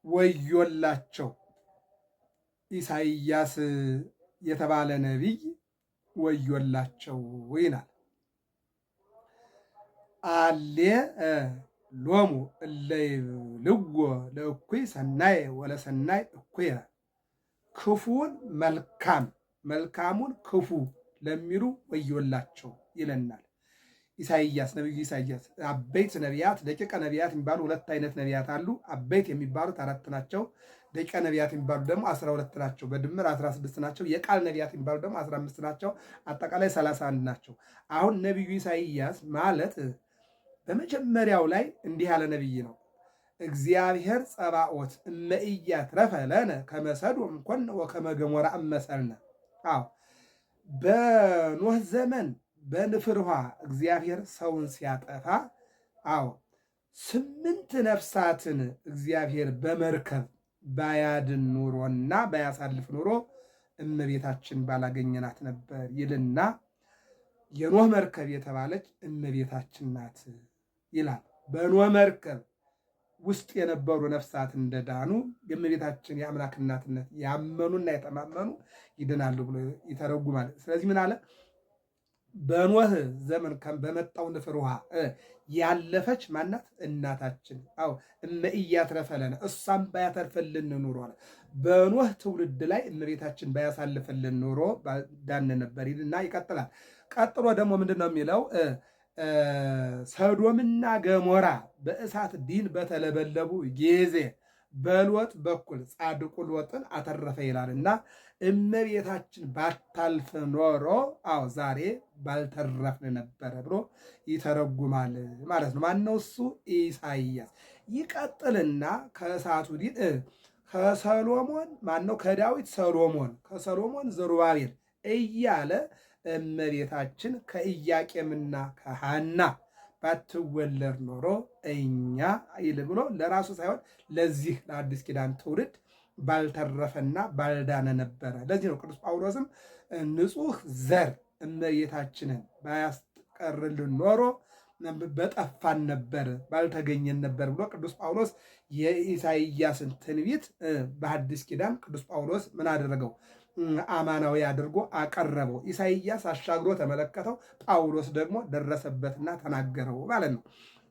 ወዮላቸው። ኢሳይያስ የተባለ ነቢይ ወዮላቸው ይላል። አሌ ሎሙ እለ ይብልዎ ለእኩይ ሰናይ ወለሰናይ እኩየ፣ ክፉን መልካም መልካሙን ክፉ ለሚሉ ወዮላቸው ይለናል ኢሳይያስ። ነቢዩ ኢሳይያስ አበይት ነቢያት፣ ደቂቀ ነቢያት የሚባሉ ሁለት አይነት ነቢያት አሉ። አበይት የሚባሉት 4 ናቸው። ደቂቀ ነቢያት የሚባሉ ደግሞ 12 ናቸው። በድምር 16 ናቸው። የቃል ነቢያት የሚባሉ ደግሞ 15 ናቸው። አጠቃላይ 31 ናቸው። አሁን ነቢዩ ኢሳይያስ ማለት በመጀመሪያው ላይ እንዲህ ያለ ነቢይ ነው። እግዚአብሔር ጸባኦት እመ ኢያትረፈ ለነ ከመ ሰዶም ኮነ ወከመ ገሞራ እመሰልነ። አዎ በኖህ ዘመን በንፍር ውሃ እግዚአብሔር ሰውን ሲያጠፋ፣ አዎ 8 ነፍሳትን እግዚአብሔር በመርከብ ባያድን ኑሮና ባያሳልፍ ኑሮ እመቤታችን ባላገኘናት ነበር ይልና የኖህ መርከብ የተባለች እመቤታችን ናት ይላል። በኖህ መርከብ ውስጥ የነበሩ ነፍሳት እንደዳኑ የእመቤታችን የአምላክ እናትነት ያመኑና የተማመኑ ይድናሉ ብሎ ይተረጉማል። ስለዚህ ምን አለ? በኖህ ዘመን በመጣው ንፍር ውሃ ያለፈች ማናት? እናታችን። አዎ እመ ኢያትረፈ ለነ፣ እሷም ባያተርፍልን ኑሮ አለ። በኖህ ትውልድ ላይ እመቤታችን ባያሳልፍልን ኑሮ ዳን ነበር ይልና ይቀጥላል። ቀጥሎ ደግሞ ምንድን ነው የሚለው? ሰዶምና ገሞራ በእሳት ዲን በተለበለቡ ጊዜ በሎጥ በኩል ጻድቁ ሎጥን አተረፈ ይላልና እመቤታችን ባታልፍ ኖሮ አዎ ዛሬ ባልተረፍን ነበረ ብሎ ይተረጉማል ማለት ነው። ማነው እሱ? ኢሳይያስ። ይቀጥልና ከእሳቱ ዲን ከሰሎሞን ማነው? ከዳዊት ሰሎሞን፣ ከሰሎሞን ዘሩባቤል እያለ እመቤታችን ከኢያቄምና ከሐና ባትወለድ ኖሮ እኛ ይል ብሎ ለራሱ ሳይሆን ለዚህ ለአዲስ ኪዳን ትውልድ ባልተረፈና ባልዳነ ነበረ። ለዚህ ነው ቅዱስ ጳውሎስም ንጹሕ ዘር እመቤታችንን ባያስቀርልን ኖሮ በጠፋን ነበር ባልተገኘን ነበር ብሎ ቅዱስ ጳውሎስ የኢሳይያስን ትንቢት በአዲስ ኪዳን ቅዱስ ጳውሎስ ምን አደረገው? አማናዊ አድርጎ አቀረበው። ኢሳይያስ አሻግሮ ተመለከተው፣ ጳውሎስ ደግሞ ደረሰበትና ተናገረው ማለት ነው።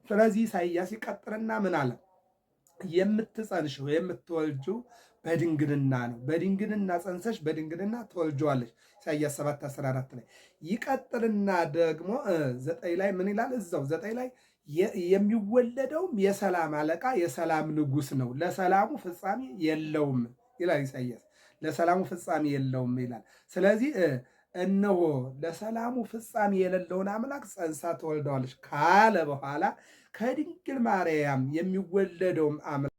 ስለዚህ ኢሳይያስ ይቀጥልና ምን አለ? የምትጸንሽው የምትወልጂው በድንግልና ነው። በድንግልና ጸንሰሽ በድንግልና ትወልጂዋለሽ። ኢሳይያስ 7:14 ላይ ይቀጥልና ደግሞ 9 ላይ ምን ይላል? እዛው 9 ላይ የሚወለደውም የሰላም አለቃ የሰላም ንጉሥ ነው፣ ለሰላሙ ፍጻሜ የለውም ይላል ኢሳይያስ። ለሰላሙ ፍጻሜ የለውም ይላል። ስለዚህ እነሆ ለሰላሙ ፍጻሜ የሌለውን አምላክ ጸንሳ ትወልደዋለች ካለ በኋላ ከድንግል ማርያም የሚወለደውም አምላክ